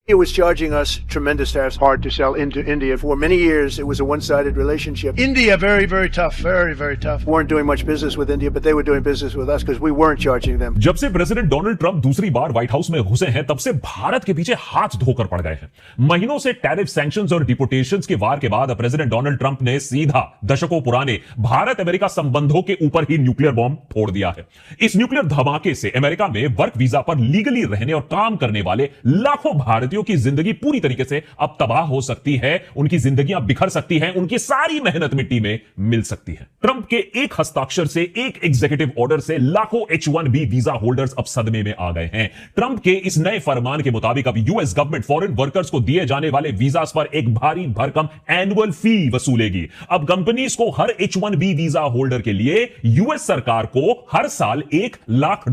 It was charging us tremendous tariffs. Hard to sell into India. For many years, it was a one-sided relationship. India, very, very tough. Very, very tough. Weren't doing much business with India, but they were doing business with us because we weren't charging them. जब से president Donald Trump दूसरी बार white house में घुसे हैं, तब से भारत के पीछे हाथ धोकर पड़ गए हैं। महीनों से टैरिफ सैंक्शंस और डिपोटेशंस के वार के बाद प्रेसिडेंट डोनाल्ड ट्रंप ने सीधा दशकों पुराने भारत अमेरिका संबंधों के ऊपर ही न्यूक्लियर बॉम्ब फोड़ दिया है। इस न्यूक्लियर धमाके से अमेरिका में वर्क वीजा पर लीगली रहने और काम करने वाले लाखों भारतीयों की जिंदगी पूरी तरीके से अब तबाह हो सकती है, उनकी जिंदगियां बिखर सकती हैं, उनकी सारी मेहनत मिट्टी में मिल सकती है। ट्रंप के एक हस्ताक्षर से, एक एग्जीक्यूटिव ऑर्डर से लाखों H-1B वीजा होल्डर्स अब सदमे में आ गए हैं। ट्रंप के इस नए फरमान के मुताबिक अब यूएस गवर्नमेंट फॉरेन वर्कर्स को दिए जाने वाले वीजास पर एक भारी भरकम एनुअल फी वसूलेगी। अब कंपनीज को हर H-1B वीजा होल्डर के लिए यूएस सरकार को हर साल $1 लाख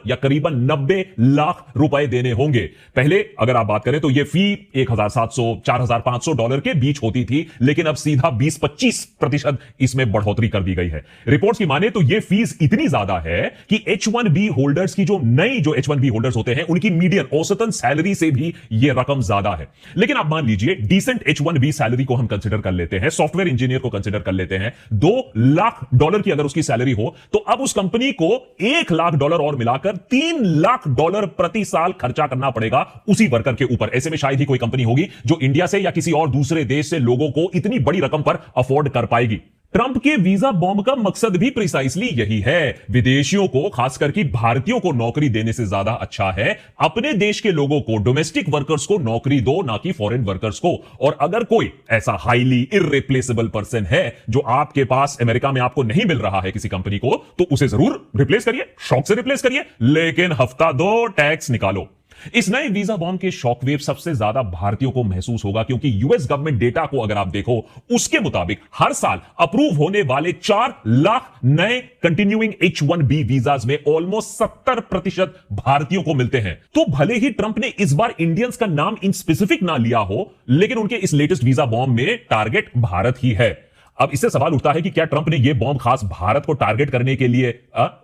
या करीबन 90 लाख रुपए देने होंगे। पहले अगर आप बात करें तो यह फी $1,700-4,500 के बीच होती थी, लेकिन अब सीधा 20-25% इसमें बढ़ोतरी कर दी गई है। रिपोर्ट्स की माने तो यह फीस इतनी ज्यादा है कि H-1B होल्डर्स की जो H-1B होल्डर्स होते हैं, उनकी मीडियन औसतन सैलरी से भी यह रकम ज्यादा है। लेकिन आप मान लीजिए डिसेंट H-1B सैलरी को हम कंसीडर कर लेते हैं, सॉफ्टवेयर इंजीनियर को कंसीडर कर लेते हैं, $2 लाख की अगर उसकी सैलरी हो तो अब उस कंपनी को $1 लाख और मिलाकर $3 लाख प्रति साल खर्चा करना पड़ेगा उसी वर्कर के ऊपर। ऐसे में शायद ही कोई कंपनी होगी जो इंडिया से या किसी और दूसरे देश से लोगों को इतनी बड़ी रकम पर अफोर्ड कर पाएगी। ट्रंप के वीजा बॉम्ब का मकसद भी प्रिसाइसली यही है। विदेशियों को, खासकर कि भारतीयों को नौकरी देने से ज्यादा अच्छा है अपने देश के लोगों को, डोमेस्टिक वर्कर्स को नौकरी दो, ना कि फॉरेन वर्कर्स को। और अगर कोई ऐसा हाईली इररिप्लेसेबल पर्सन है जो आपके पास अमेरिका में आपको नहीं मिल रहा है किसी कंपनी को, तो उसे जरूर रिप्लेस करिए, शौक से रिप्लेस करिए, लेकिन हफ्ता 2 टैक्स निकालो। इस नए वीजा बॉम्ब के शॉकवेव सबसे ज्यादा भारतीयों को महसूस होगा, क्योंकि यूएस गवर्नमेंट डेटा को अगर आप देखो, उसके मुताबिक हर साल अप्रूव होने वाले 4 लाख नए कंटिन्यूइंग H-1B वीजाज में ऑलमोस्ट 70% भारतीयों को मिलते हैं। तो भले ही ट्रंप ने इस बार इंडियंस का नाम इन स्पेसिफिक ना लिया हो, लेकिन उनके इस लेटेस्ट वीजा बॉम्ब में टारगेट भारत ही है। अब इससे सवाल उठता है कि क्या ट्रंप ने यह बॉम्ब खास भारत को टारगेट करने के लिए,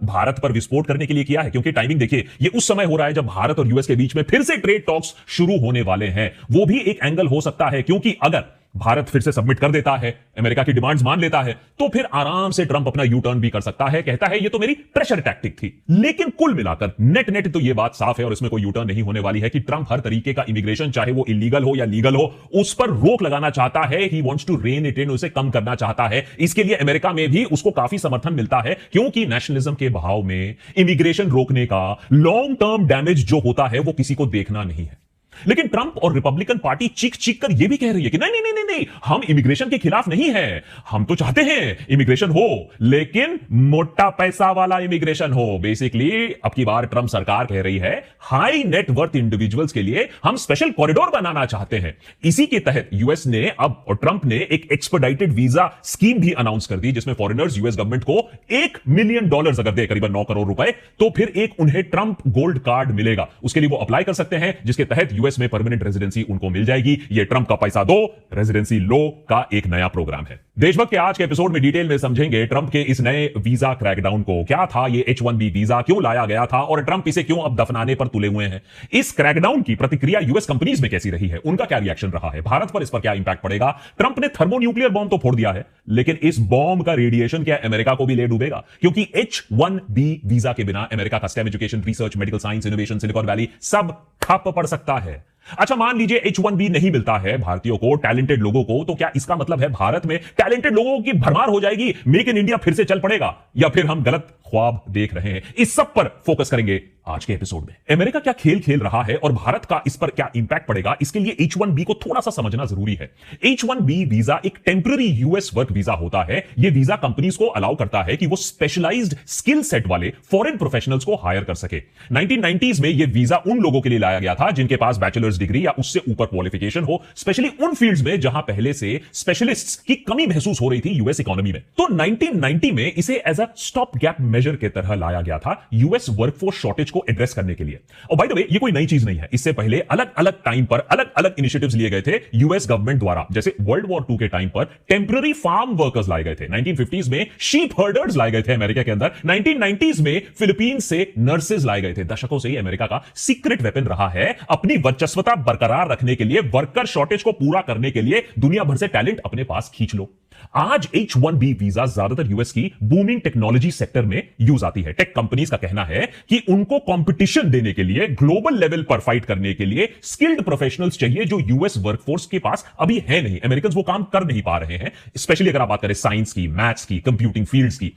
भारत पर विस्फोट करने के लिए किया है? क्योंकि टाइमिंग देखिए, यह उस समय हो रहा है जब भारत और यूएस के बीच में फिर से ट्रेड टॉक्स शुरू होने वाले हैं। वो भी एक एंगल हो सकता है, क्योंकि अगर भारत फिर से सबमिट कर देता है, अमेरिका की डिमांड्स मान लेता है, तो फिर आराम से ट्रंप अपना यू टर्न भी कर सकता है। कहता है ये तो मेरी प्रेशर टैक्टिक थी। लेकिन कुल मिलाकर नेट तो ये बात साफ है और इसमें कोई यू टर्न नहीं होने वाली है कि ट्रंप हर तरीके का इमिग्रेशन, चाहे वो इलीगल हो या लीगल हो, उस पर रोक लगाना चाहता है। He wants to rein it in, उसे कम करना चाहता है। इसके लिए अमेरिका में भी उसको काफी समर्थन मिलता है, क्योंकि नेशनलिज्म के बहाव में इमिग्रेशन रोकने का लॉन्ग टर्म डैमेज जो होता है वो किसी को देखना नहीं है। लेकिन ट्रंप और रिपब्लिकन पार्टी चीख कर यह भी कह रही है कि नहीं, हम इमिग्रेशन के खिलाफ नहीं हैं। हम तो चाहते हैं इमिग्रेशन हो, लेकिन मोटा पैसा वाला इमिग्रेशन हो। बेसिकली अब की बार ट्रंप सरकार कह रही है हाई नेट वर्थ इंडिविजुअल्स के लिए हम स्पेशल कॉरिडोर बनाना चाहते हैं। इसी के तहत यूएस ने अब और ट्रंप ने एक एक्सपेडाइटेड वीजा स्कीम भी अनाउंस कर दी, जिसमें फॉरेनर्स यूएस गवर्नमेंट को $1 मिलियन अगर दे, करीबन 9 करोड़ रुपए, तो फिर एक उन्हें ट्रंप गोल्ड कार्ड मिलेगा। उसके लिए वो अप्लाई कर सकते हैं, जिसके तहत यूएस में परमानेंट रेजिडेंसी उनको मिल जाएगी। ये ट्रंप का पैसा दो, रेजिडेंसी लो का एक नया प्रोग्राम है। देशभक्त के आज के एपिसोड में डिटेल में समझेंगे ट्रंप के इस नए वीजा क्रैकडाउन को। क्या था ये H-1B वीजा, क्यों लाया गया था और ट्रंप इसे क्यों अब दफनाने पर तुले हुए हैं? इस क्रैकडाउन की प्रतिक्रिया यूएस कंपनीज में कैसी रही है, उनका क्या रिएक्शन रहा है, भारत पर इस पर क्या इंपैक्ट पड़ेगा? ट्रंप ने थर्मोन्यूक्लियर बॉम्ब तो फोड़ दिया है, लेकिन इस बॉम्ब का रेडिएशन क्या अमेरिका को भी ले डूबेगा? क्योंकि H-1B वीजा के बिना अमेरिका का stem, education, research, medical science, innovation, silicon valley सब ठप पड़ सकता है। अच्छा, मान लीजिए H-1B नहीं मिलता है भारतीयों को, टैलेंटेड लोगों को, तो क्या इसका मतलब है भारत में टैलेंटेड लोगों की भरमार हो जाएगी, मेक इन इंडिया फिर से चल पड़ेगा, या फिर हम गलत ख्वाब देख रहे हैं? इस सब पर फोकस करेंगे आज के एपिसोड में। अमेरिका क्या खेल खेल रहा है और भारत का इस पर क्या इंपैक्ट पड़ेगा, इसके लिए H-1B को थोड़ा सा समझना जरूरी है। H-1B वीजा एक टेम्पररी यूएस वर्क वीजा होता है। यह वीजा कंपनीज को अलाउ करता है कि वो स्पेशलाइज्ड स्किल सेट वाले फॉरेन प्रोफेशनल्स को हायर कर सके। 1990s में यह वीजा उन लोगों के लिए लाया गया था जिनके पास बैचलर्स डिग्री या उससे ऊपर क्वालिफिकेशन हो, स्पेशली उन फील्ड्स में जहां पहले से स्पेशलिस्ट्स की कमी महसूस हो रही थी यूएस इकोनॉमी में। तो 1990 में इसे as a stop gap measure के तरह लाया गया था यूएस वर्कफोर्स शॉर्टेज को एड्रेस करने के लिए। और बाय द वे ये कोई नई चीज नहीं है, इससे पहले अलग अलग टाइम पर अलग अलग इनिशिएटिव्स लिए गए थे यूएस गवर्नमेंट द्वारा। जैसे वर्ल्ड वॉर II के टाइम पर टेम्पररी फार्म वर्कर्स लाए गए थे, 1950s में शीप हर्डर्स लाए गए थे अमेरिका के अंदर, 1990s में फिलीपींस से नर्सेज लाए गए थे। दशकों से ही अमेरिका का सीक्रेट वेपन रहा है अपनी वर्चस्वता बरकरार रखने के लिए, वर्कर शॉर्टेज को पूरा करने के लिए दुनिया भर से टैलेंट अपने पास खींच लो। आज H1B वीजा ज्यादातर यूएस की बूमिंग टेक्नोलॉजी सेक्टर में यूज आती है। टेक कंपनीज का कहना है कि उनको कंपटीशन देने के लिए, ग्लोबल लेवल पर फाइट करने के लिए स्किल्ड प्रोफेशनल्स चाहिए जो यूएस वर्कफोर्स के पास अभी है नहीं। अमेरिकन वो काम कर नहीं पा रहे हैं, स्पेशली अगर आप बात करें साइंस की, मैथ्स की, कंप्यूटिंग फील्ड्स की।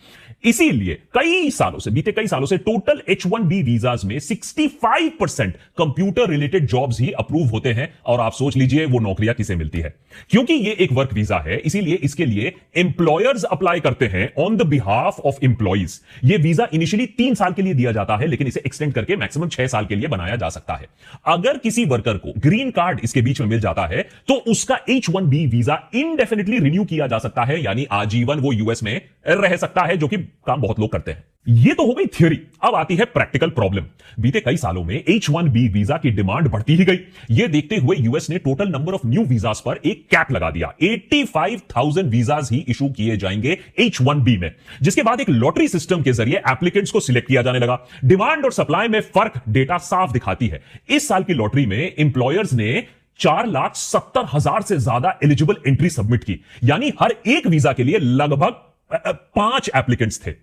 इसीलिए बीते कई सालों से टोटल H1B वीजाज में 65% कंप्यूटर रिलेटेड जॉब्स ही अप्रूव होते हैं। और आप सोच लीजिए वो नौकरियां किसे मिलती है। क्योंकि ये एक वर्क वीजा है, इसीलिए इसके लिए एम्प्लॉयर्स अप्लाई करते हैं on the behalf of employees. ये वीजा इनिशियली 3 साल के लिए दिया जाता है, लेकिन इसे एक्सटेंड करके मैक्सिमम 6 साल के लिए बनाया जा सकता है। अगर किसी वर्कर को ग्रीन कार्ड इसके बीच में मिल जाता है तो उसका H1B वीजा इंडेफिनिटली रिन्यू किया जा सकता है, यानी आजीवन वो यूएस में रह सकता है, जो कि काम बहुत लोग करते हैं। ये तो हो गई थ्योरी। अब आती है प्रैक्टिकल प्रॉब्लम। बीते कई सालों में H1B वीजा की डिमांड बढ़ती ही गई। यह देखते हुए यूएस ने total number of new visas पर एक कैप लगा दिया। 85,000 वीजास ही इशू किए जाएंगे H1B में, जिसके बाद एक लॉटरी सिस्टम के जरिए एप्लीकेंट्स को सिलेक्ट किया जाने लगा। डिमांड और सप्लाई में फर्क डेटा साफ दिखाती है। इस साल की लॉटरी में एम्प्लॉयर्स ने 4,70,000 से ज्यादा एलिजिबल एंट्री सबमिट की, यानी हर एक वीजा के लिए लगभग 5 एप्लीकेंट्स थे।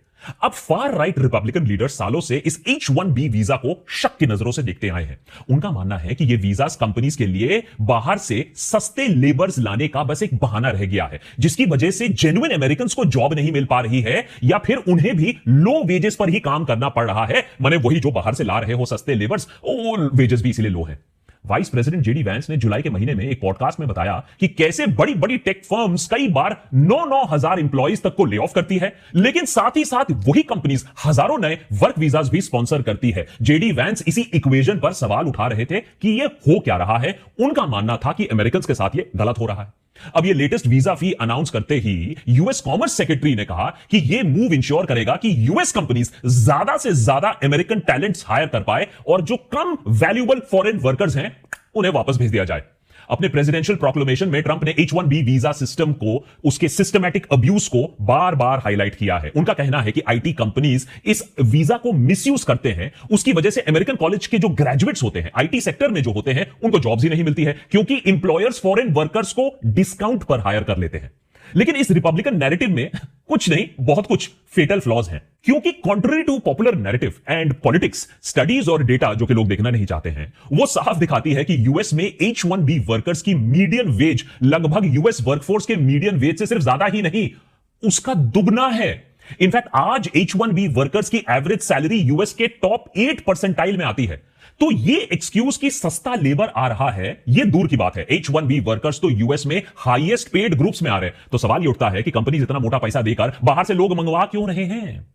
अब फार राइट रिपब्लिकन लीडर सालों से इस H1B वीजा को शक की नजरों से देखते आए हैं। उनका मानना है कि यह वीजा कंपनीज के लिए बाहर से सस्ते लेबर्स लाने का बस एक बहाना रह गया है, जिसकी वजह से जेन्युइन अमेरिकन को जॉब नहीं मिल पा रही है, या फिर उन्हें भी लो वेजेस पर ही काम करना पड़ रहा है। माने वही जो बाहर से ला रहे हो सस्ते लेबर्स, वो वेजेस भी इसलिए लो है। वाइस प्रेसिडेंट जेडी वैंस ने जुलाई के महीने में एक पॉडकास्ट में बताया कि कैसे बड़ी बड़ी टेक फर्म्स कई बार 9-9 हजार इंप्लॉइज तक को ले ऑफ करती है, लेकिन साथ ही साथ वही कंपनीज हजारों नए वर्क वीजास भी स्पॉन्सर करती है। जेडी वैंस इसी इक्वेशन पर सवाल उठा रहे थे कि यह हो क्या रहा है। उनका मानना था कि अमेरिकन के साथ यह गलत हो रहा है। अब ये लेटेस्ट वीजा फी अनाउंस करते ही यूएस कॉमर्स सेक्रेटरी ने कहा कि यह मूव इंश्योर करेगा कि यूएस कंपनीज ज्यादा से ज्यादा अमेरिकन टैलेंट्स हायर कर पाए और जो कम वैल्यूएबल फॉरेन वर्कर्स हैं उन्हें वापस भेज दिया जाए। अपने प्रेसिडेंशियल प्रोक्लेमेशन में ट्रंप ने H1B वीजा सिस्टम को, उसके सिस्टमैटिक अब्यूज को बार बार हाईलाइट किया है। उनका कहना है कि आईटी कंपनीज इस वीजा को मिसयूज करते हैं। उसकी वजह से अमेरिकन कॉलेज के जो ग्रेजुएट्स होते हैं, आईटी सेक्टर में जो होते हैं, उनको जॉब्स ही नहीं मिलती है, क्योंकि इंप्लॉयर्स फॉरेन वर्कर्स को डिस्काउंट पर हायर कर लेते हैं। लेकिन इस रिपब्लिकन नैरेटिव में कुछ नहीं, बहुत कुछ फेटल फ्लॉज हैं, क्योंकि contrary to popular narrative and politics, studies और डेटा जो कि लोग देखना नहीं चाहते हैं, वो साफ दिखाती है कि यूएस में H1B वर्कर्स की मीडियन वेज लगभग यूएस वर्कफोर्स के मीडियन वेज से सिर्फ ज्यादा ही नहीं, उसका दुगना है। इनफैक्ट आज H1B वर्कर्स की एवरेज सैलरी यूएस के टॉप 8 परसेंटाइल में आती है। तो ये एक्सक्यूज की सस्ता लेबर आ रहा है, ये दूर की बात है। H1B वर्कर्स तो यूएस में हाईएस्ट पेड ग्रुप्स में आ रहे हैं। तो सवाल ये उठता है कि कंपनी इतना मोटा पैसा देकर बाहर से लोग मंगवा क्यों रहे हैं?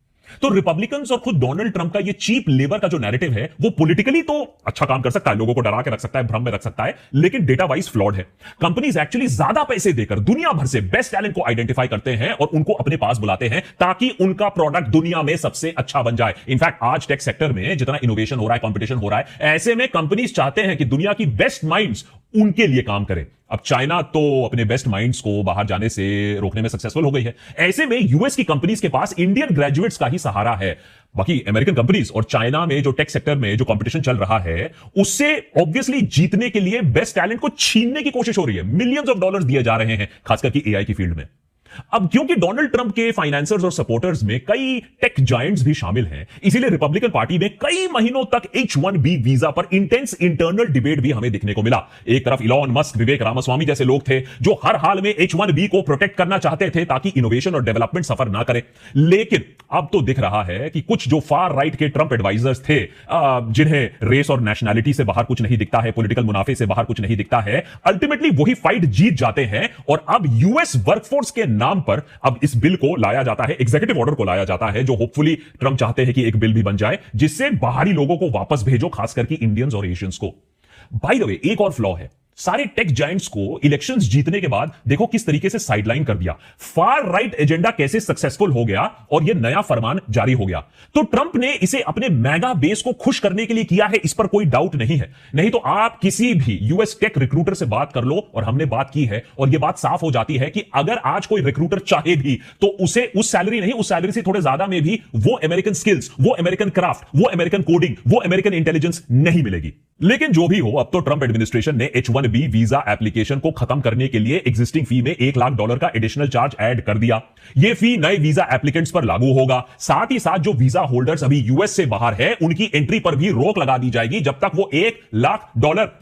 तो रिपब्लिकन्स और खुद डोनाल्ड ट्रंप का ये चीप लेबर का जो नैरेटिव है, वो पॉलिटिकली तो अच्छा काम कर सकता है, लोगों को डरा के रख सकता है, भ्रम में रख सकता है, लेकिन डेटा वाइज फ्लॉड है। कंपनीज एक्चुअली ज्यादा पैसे देकर दुनिया भर से बेस्ट टैलेंट को आइडेंटिफाई करते हैं और उनको अपने पास बुलाते हैं ताकि उनका प्रोडक्ट दुनिया में सबसे अच्छा बन जाए। इनफैक्ट आज टेक सेक्टर में जितना इनोवेशन हो रहा है, कॉम्पिटिशन हो रहा है, ऐसे में कंपनीज चाहते हैं कि दुनिया की बेस्ट माइंड्स उनके लिए काम करें। अब चाइना तो अपने बेस्ट माइंड्स को बाहर जाने से रोकने में सक्सेसफुल हो गई है। ऐसे में यूएस की कंपनीज के पास इंडियन ग्रेजुएट्स का ही सहारा है। बाकी अमेरिकन कंपनीज और चाइना में जो टेक सेक्टर में जो कंपटीशन चल रहा है, उससे ऑब्वियसली जीतने के लिए बेस्ट टैलेंट को छीनने की कोशिश हो रही है। मिलियंस ऑफ डॉलर्स दिए जा रहे हैं, खासकर कि एआई की फील्ड में। अब क्योंकि डोनाल्ड ट्रंप के फाइनेंसर्स और सपोर्टर्स में कई टेक जायंट्स भी शामिल हैं, इसीलिए रिपब्लिकन पार्टी में कई महीनों तक H1B वीजा पर इंटेंस इंटरनल डिबेट भी हमें दिखने को मिला। एक तरफ इलॉन मस्क, विवेक रामास्वामी जैसे लोग थे जो हर हाल में H1B को प्रोटेक्ट करना चाहते थे ताकि इनोवेशन और डेवलपमेंट सफर ना करे। लेकिन अब तो दिख रहा है कि कुछ जो फार राइट के ट्रंप एडवाइजर्स थे, जिन्हें रेस और नेशनैलिटी से बाहर कुछ नहीं दिखता है, पॉलिटिकल मुनाफे से बाहर कुछ नहीं दिखता है, अल्टीमेटली वही फाइट जीत जाते हैं। और अब यूएस वर्कफोर्स के नाम पर अब इस बिल को लाया जाता है, एग्जीक्यूटिव ऑर्डर को लाया जाता है, जो होपफुली ट्रंप चाहते हैं कि एक बिल भी बन जाए जिससे बाहरी लोगों को वापस भेजो, खासकर कि इंडियंस और एशियंस को। बाय द वे, एक और फ्लॉ है। सारे टेक जायंट्स को इलेक्शंस जीतने के बाद देखो किस तरीके से साइडलाइन कर दिया। फार राइट एजेंडा कैसे सक्सेसफुल हो गया और यह नया फरमान जारी हो गया। तो ट्रंप ने इसे अपने मेगा बेस को खुश करने के लिए किया है, इस पर कोई डाउट नहीं है। नहीं तो आप किसी भी यूएस टेक रिक्रूटर से बात कर लो, और हमने बात की है और यह बात साफ हो जाती है कि अगर आज कोई रिक्रूटर चाहे भी तो उसे उस सैलरी नहीं, उस सैलरी से थोड़े ज्यादा में भी वो अमेरिकन स्किल्स, वो अमेरिकन क्राफ्ट, वो अमेरिकन कोडिंग, वो अमेरिकन इंटेलिजेंस नहीं मिलेगी। लेकिन जो भी हो, अब तो ट्रंप एडमिनिस्ट्रेशन ने H1B वीजा एप्लीकेशन को खत्म करने के लिए एग्जिस्टिंग फी में $1 लाख का एडिशनल चार्ज ऐड कर दिया। यह फी नए वीजा एप्लीकेंट्स पर लागू होगा। साथ ही साथ जो वीजा होल्डर्स अभी यूएस से बाहर है उनकी एंट्री पर भी रोक लगा दी जाएगी जब तक वो $1 लाख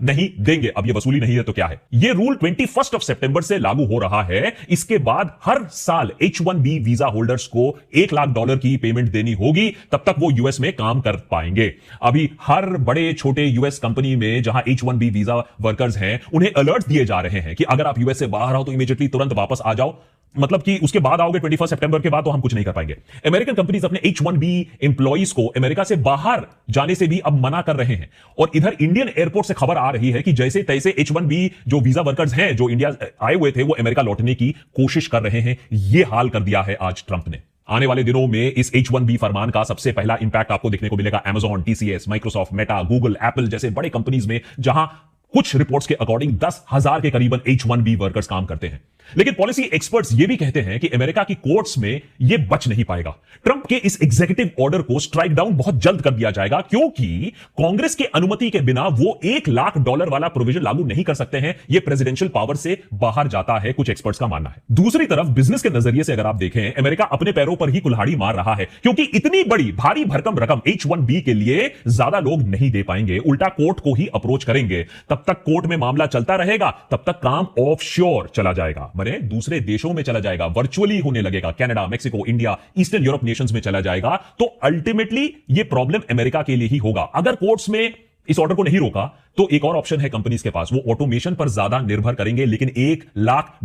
नहीं देंगे। अब यह वसूली नहीं है तो क्या है। यह रूल 21 सितंबर से लागू हो रहा है। इसके बाद हर साल H1B वीजा होल्डर्स को $1 लाख की पेमेंट देनी होगी, तब तक वो यूएस में काम कर पाएंगे। अभी हर बड़े छोटे यूएस कंपनी में जहां H1B वीजा वर्कर्स हैं उन्हें अलर्ट दिए जा रहे हैं कि अगर आप यूएस से बाहर आओ तो इमीडिएटली तुरंत वापस आ जाओ। मतलब कि उसके बाद आओगे 21 सितंबर के बाद तो हम कुछ नहीं कर पाएंगे। अमेरिकन कंपनीज अपने H1B एम्प्लॉइज को अमेरिका से बाहर जाने से भी अब मना कर रहे हैं। और इधर इंडियन एयरपोर्ट से खबर आ रही है कि जैसे तैसे H1B जो वीजा वर्कर्स हैं जो इंडिया आए हुए थे वो अमेरिका लौटने की कोशिश कर रहे हैं। यह हाल कर दिया है आज ट्रंप ने। आने वाले दिनों में इस H1B फरमान का सबसे पहला इंपैक्ट आपको देखने को मिलेगा Amazon, TCS, Microsoft, Meta, Google, Apple जैसे बड़े कंपनीज में, जहां कुछ रिपोर्ट्स के अकॉर्डिंग 10,000 के करीबन H1B वर्कर्स काम करते हैं। लेकिन पॉलिसी एक्सपर्ट्स यह भी कहते हैं कि अमेरिका की कोर्ट्स में यह बच नहीं पाएगा। ट्रंप के इस एग्जीक्यूटिव ऑर्डर को स्ट्राइक डाउन बहुत जल्द कर दिया जाएगा, क्योंकि कांग्रेस के अनुमति के बिना वो $1 लाख वाला प्रोविजन लागू नहीं कर सकते हैं। यह प्रेसिडेंशियल पावर से बाहर जाता है, कुछ एक्सपर्ट्स का मानना है। दूसरी तरफ बिजनेस के नजरिए से अगर आप देखें, अमेरिका अपने पैरों पर ही कुल्हाड़ी मार रहा है, क्योंकि इतनी बड़ी भारी भरकम रकम H1B के लिए ज्यादा लोग नहीं दे पाएंगे, उल्टा कोर्ट को ही अप्रोच करेंगे। तब तक कोर्ट में मामला चलता रहेगा, तब तक काम ऑफशोर चला जाएगा, माने दूसरे देशों में चला जाएगा, वर्चुअली होने लगेगा, Canada, Mexico, India, eastern Europe Nations में चला जाएगा। तो अल्टीमेटली यह प्रॉब्लम अमेरिका के लिए ही होगा। अगर कोर्ट्स में इस ऑर्डर को नहीं रोका तो एक और ऑप्शन है कंपनीज के पास, वो ऑटोमेशन पर ज्यादा निर्भर करेंगे, लेकिन $1 लाख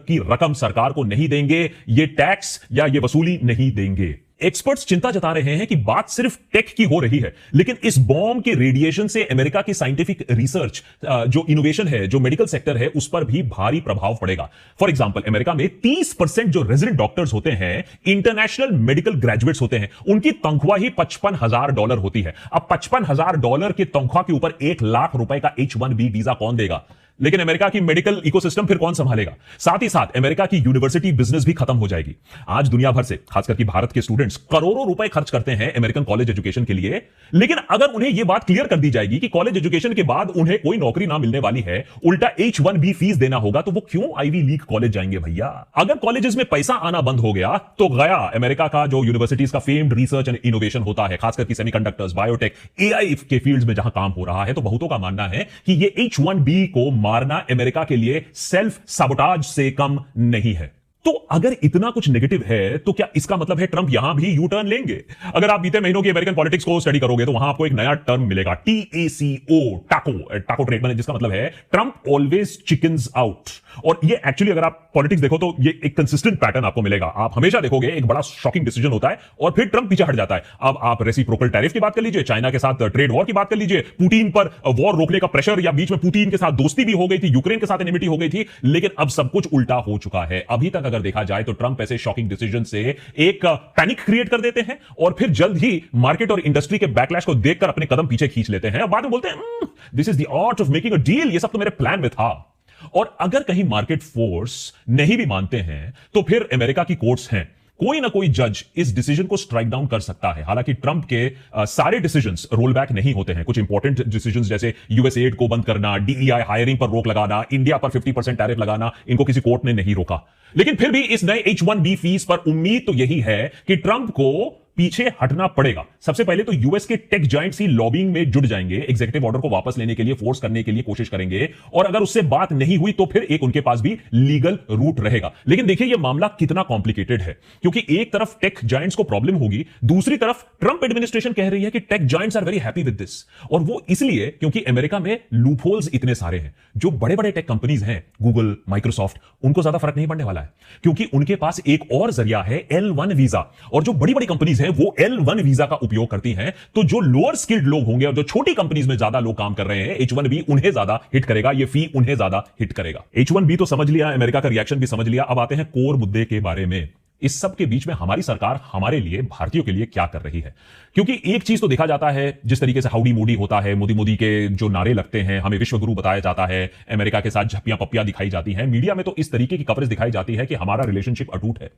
की रकम सरकार को नहीं देंगे, ये टैक्स या ये वसूली नहीं देंगे। एक्सपर्ट्स चिंता जता रहे हैं कि बात सिर्फ टेक की हो रही है, लेकिन इस बॉम्ब के रेडिएशन से अमेरिका की साइंटिफिक रिसर्च, जो इनोवेशन है, जो मेडिकल सेक्टर है, उस पर भी भारी प्रभाव पड़ेगा। फॉर एग्जांपल, अमेरिका में 30% जो रेजिडेंट डॉक्टर्स होते हैं, इंटरनेशनल मेडिकल ग्रेजुएट्स होते हैं, उनकी तनख्वाह ही $55,000 होती है। अब $55,000 की तनख्वाह के ऊपर $1 लाख का H1B वीजा कौन देगा? लेकिन अमेरिका की मेडिकल इकोसिस्टम फिर कौन संभालेगा? साथ ही साथ अमेरिका की यूनिवर्सिटी बिजनेस भी खत्म हो जाएगी। आज दुनिया भर से, खासकर कि भारत के स्टूडेंट्स करोड़ों रुपए खर्च करते हैं अमेरिकन कॉलेज एजुकेशन के लिए, लेकिन अगर उन्हें यह बात क्लियर कर दी जाएगी कि कॉलेज एजुकेशन के बाद उन्हें कोई नौकरी ना मिलने वाली है, उल्टा H1B फीस देना होगा, तो वो क्यों आईवी लीग कॉलेज जाएंगे भैया? अगर कॉलेजेस में पैसा आना बंद हो गया तो गया अमेरिका का जो यूनिवर्सिटीज का फेम्ड रिसर्च एंड इनोवेशन होता है, खासकर कि सेमीकंडक्टर्स, बायोटेक, AI के फील्ड्स में जहां काम हो रहा है। तो बहुतों का मानना है कि ये H1B को मारना अमेरिका के लिए सेल्फ साबोटाज से कम नहीं है। तो अगर इतना कुछ नेगेटिव है तो क्या इसका मतलब है ट्रंप यहां भी यू टर्न लेंगे? अगर आप बीते महीनों की अमेरिकन पॉलिटिक्स को स्टडी करोगे तो वहां आपको एक नया टर्म मिलेगा, TACO, टाको ट्रेड, मैंने जिसका मतलब है ट्रंप ऑलवेज चिकन्स आउट। और ये एक्चुअली अगर आप पॉलिटिक्स देखो तो ये एक कंसिस्टेंट पैटर्न आपको मिलेगा। आप हमेशा देखोगे एक बड़ा शॉकिंग डिसीजन होता है और फिर ट्रंप पीछे हट जाता है। अब आप रेसिप्रोकल टैरिफ की बात कर लीजिए, चाइना के साथ ट्रेड वॉर की बात कर लीजिए, पुतिन पर वॉर रोकने का प्रेशर, या बीच में पुतिन के साथ दोस्ती भी हो गई थी, यूक्रेन के साथ एनिमिटी हो गई थी, लेकिन अब सब कुछ उल्टा हो चुका है। अभी तक अगर देखा जाए तो ट्रंप ऐसे शॉकिंग डिसीजन से एक पैनिक क्रिएट कर देते हैं और फिर जल्द ही मार्केट और इंडस्ट्री के बैकलैश को देखकर अपने कदम पीछे खींच लेते हैं और बाद में बोलते हैं this is the art of making a deal, ये सब तो मेरे प्लान में था। और अगर कहीं मार्केट फोर्स नहीं भी मानते हैं तो फिर अमेरिका की कोर्ट्स हैं, कोई ना कोई जज इस डिसीजन को स्ट्राइक डाउन कर सकता है। हालांकि ट्रंप के सारे डिसीजंस रोल बैक नहीं होते हैं। कुछ इंपॉर्टेंट डिसीजंस जैसे यूएस एड को बंद करना, DEI हायरिंग पर रोक लगाना, इंडिया पर 50% टैरिफ लगाना, इनको किसी कोर्ट ने नहीं रोका। लेकिन फिर भी इस नए H1B फीस पर उम्मीद तो यही है कि ट्रंप को पीछे हटना पड़ेगा। सबसे पहले तो यूएस के टेक जायंट्स ही लॉबिंग में जुट जाएंगे, एग्जीक्यूटिव ऑर्डर को वापस लेने के लिए, फोर्स करने के लिए कोशिश करेंगे, और अगर उससे बात नहीं हुई तो फिर एक उनके पास भी लीगल रूट रहेगा। लेकिन देखिए यह मामला कितना कॉम्प्लिकेटेड है, क्योंकि एक तरफ टेक जायंट्स को प्रॉब्लम होगी, दूसरी तरफ ट्रंप एडमिनिस्ट्रेशन कह रही है कि tech giants are very happy with this, और वो इसलिए क्योंकि अमेरिका में लूपहोल्स इतने सारे हैं। जो बड़े बड़े टेक कंपनीज हैं, गूगल, माइक्रोसॉफ्ट, उनको ज्यादा फर्क नहीं पड़ने वाला है, क्योंकि उनके पास एक और जरिया है, L1 वीजा। और जो बड़ी बड़ी कंपनीज हैं हैं वो L1 वीजा का उपयोग करती हैं, तो जो लोअर स्किल्ड लोग होंगे और जो छोटी कंपनीज में ज्यादा लोग काम कर रहे हैं, H1B उन्हें ज्यादा हिट करेगा, ये फी उन्हें ज्यादा हिट करेगा। H1B तो समझ लिया, अमेरिका का रिएक्शन भी समझ लिया। अब आते हैं कोर मुद्दे के बारे में। इस सब के बीच में हमारी सरकार हमारे लिए, भारतीयों के लिए क्या कर रही है? क्योंकि एक चीज तो देखा जाता है, जिस तरीके से हाउडी मोदी होता है, मोदी मोदी के जो नारे लगते हैं, हमें विश्व गुरु बताया जाता है, अमेरिका के साथ झप्पियां पप्पियां दिखाई जाती हैं, मीडिया में तो इस तरीके की कवरेज दिखाई जाती है कि हमारा रिलेशनशिप अटूट है।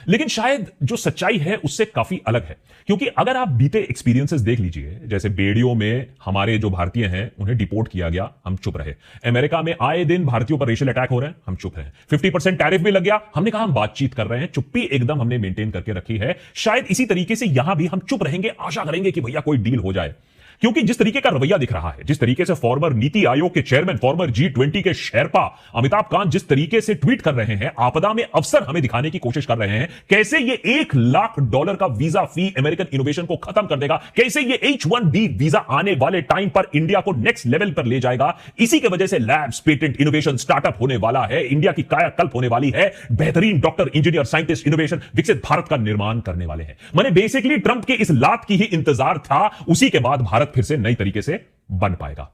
लेकिन शायद जो सच्चाई है उससे काफी अलग है। क्योंकि अगर आप बीते एक्सपीरियंसेस देख लीजिए, जैसे बेड़ियों में हमारे जो भारतीय हैं उन्हें डिपोर्ट किया गया, हम चुप रहे। अमेरिका में आए दिन भारतीयों पर रेशियल अटैक हो रहे हैं, हम चुप रहे। 50% टैरिफ भी लग गया, हमने कहा हम बातचीत कर रहे हैं, चुप्पी एकदम हमने मेंटेन करके रखी है। शायद इसी तरीके से यहां भी हम चुप रहेंगे, आशा करेंगे कि भैया कोई डील हो जाए। क्योंकि जिस तरीके का रवैया दिख रहा है, जिस तरीके से फॉर्मर नीति आयोग के चेयरमैन, फॉर्मर G20 के शेरपा अमिताभ कांत जिस तरीके से ट्वीट कर रहे हैं, आपदा में अवसर हमें दिखाने की कोशिश कर रहे हैं, कैसे ये $1 लाख का वीजा फी अमेरिकन इनोवेशन को खत्म कर देगा, कैसे ये H1B वीजा आने वाले टाइम पर इंडिया को नेक्स्ट लेवल पर ले जाएगा। इसी के वजह से लैब्स, पेटेंट, इनोवेशन, स्टार्टअप होने वाला है, इंडिया की कायाकल्प होने वाली है, बेहतरीन डॉक्टर, इंजीनियर, साइंटिस्ट, इनोवेशन, विकसित भारत का निर्माण करने वाले हैं। मैंने बेसिकली ट्रंप के इस लात की ही इंतजार था, उसी के बाद भारत फिर से नई तरीके से बन पाएगा।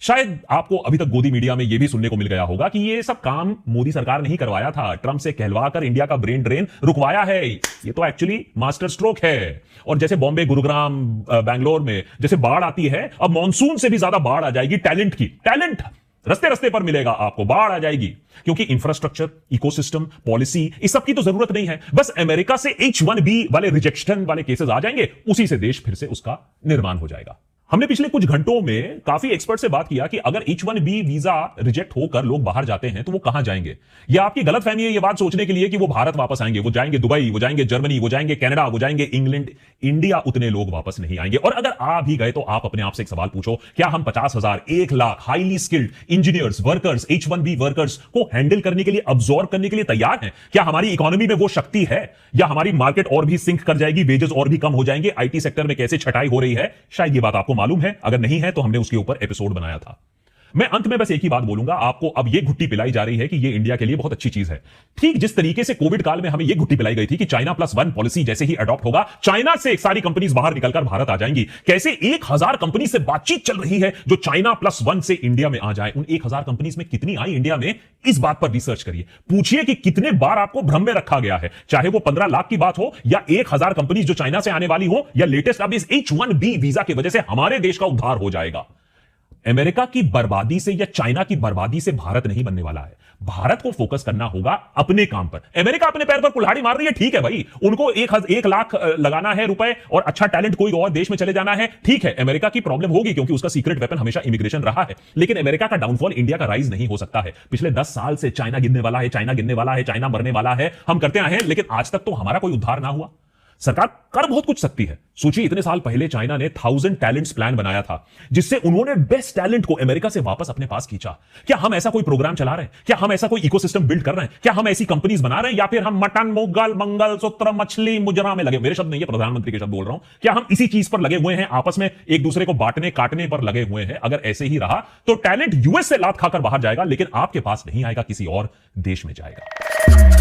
शायद आपको अभी तक गोदी मीडिया में यह भी सुनने को मिल गया होगा कि यह सब काम मोदी सरकार ने ही करवाया था, ट्रंप से कहलवाकर इंडिया का ब्रेन ड्रेन रुकवाया है। यह तो एक्चुअली मास्टर स्ट्रोक है। और जैसे बॉम्बे, गुरुग्राम, बैंगलोर में जैसे बाढ़ आती है, अब मॉनसून से भी ज्यादा बाढ़ आ जाएगी टैलेंट की। टैलेंट रस्ते रस्ते पर मिलेगा आपको, बाढ़ आ जाएगी। क्योंकि इंफ्रास्ट्रक्चर, इकोसिस्टम, पॉलिसी, इस सब की तो जरूरत नहीं है। बस अमेरिका से H1B वाले रिजेक्शन वाले केसेस आ जाएंगे, उसी से देश फिर से उसका निर्माण हो जाएगा। हमने पिछले कुछ घंटों में काफी एक्सपर्ट से बात किया कि अगर H1B वीजा रिजेक्ट होकर लोग बाहर जाते हैं तो वो कहां जाएंगे। या आपकी गलतफहमी है ये बात सोचने के लिए कि वो भारत वापस आएंगे, वो जाएंगे दुबई, वो जाएंगे जर्मनी, वो जाएंगे कनाडा, वो जाएंगे इंग्लैंड। इंडिया उतने लोग वापस नहीं आएंगे। और अगर आ भी गए तो आप अपने आप से एक सवाल पूछो, क्या हम 50,000, 1 lakh highly skilled engineers, workers, H1B workers को हैंडल करने के लिए, अब्सॉर्ब करने के लिए तैयार हैं? क्या हमारी इकोनॉमी में वो शक्ति है? या हमारी मार्केट और भी सिंक कर जाएगी, वेजेस और भी कम हो जाएंगे? IT सेक्टर में कैसे छटाई हो रही है, शायद ये बात आपको मालूम है। अगर नहीं है तो हमने उसके ऊपर एपिसोड बनाया था। मैं अंत में बस एक ही बात बोलूंगा, आपको अब ये घुट्टी पिलाई जा रही है कि ये इंडिया के लिए बहुत अच्छी चीज है। ठीक जिस तरीके से कोविड काल में हमें ये घुट्टी पिलाई गई थी कि China+1 पॉलिसी जैसे ही अडॉप्ट होगा, चाइना से सारी कंपनीज बाहर निकलकर भारत आ जाएंगी। कैसे 1000 कंपनी से बातचीत चल रही है जो China+1 से इंडिया में आ जाए। उन 1000 कंपनीज में कितनी आई इंडिया में, इस बात पर रिसर्च करिए। पूछिए कि कितने बार आपको भ्रम में रखा गया है, चाहे वो 15 लाख की बात हो या 1000 कंपनीज जो चाइना से आने वाली हो, या लेटेस्ट अब इस H1B वीजा की वजह से हमारे देश का उद्धार हो जाएगा। अमेरिका की बर्बादी से या चाइना की बर्बादी से भारत नहीं बनने वाला है। भारत को फोकस करना होगा अपने काम पर। अमेरिका अपने पैर पर कुल्हाड़ी मार रही है, ठीक है भाई, उनको 1 लाख लगाना है रुपए और अच्छा टैलेंट कोई और देश में चले जाना है, ठीक है। अमेरिका की प्रॉब्लम होगी क्योंकि उसका सीक्रेट वेपन हमेशा इमिग्रेशन रहा है। लेकिन अमेरिका का डाउनफॉल इंडिया का राइज नहीं हो सकता है। पिछले 10 साल से चाइना गिरने वाला है, चाइना गिरने वाला है, चाइना मरने वाला है, हम करते आए हैं, लेकिन आज तक तो हमारा कोई उद्धार ना हुआ। सरकार कर बहुत कुछ सकती है। सोचिए, इतने साल पहले चाइना ने 1000 टैलेंट्स प्लान बनाया था, जिससे उन्होंने बेस्ट टैलेंट को अमेरिका से वापस अपने पास खींचा। क्या हम ऐसा कोई प्रोग्राम चला रहे हैं? क्या हम ऐसा कोई इकोसिस्टम बिल्ड कर रहे हैं? क्या हम ऐसी कंपनीज बना रहे हैं? या फिर हम मटन, मुगल, मंगलसूत्र, मछली, मुजरा में लगे, मेरे शब्द नहीं है, प्रधानमंत्री के शब्द बोल रहा हूं। क्या हम इसी चीज पर लगे हुए हैं, आपस में एक दूसरे को बांटने काटने पर लगे हुए हैं? अगर ऐसे ही रहा तो टैलेंट US से लात खाकर बाहर जाएगा, लेकिन आपके पास नहीं आएगा, किसी और देश में जाएगा।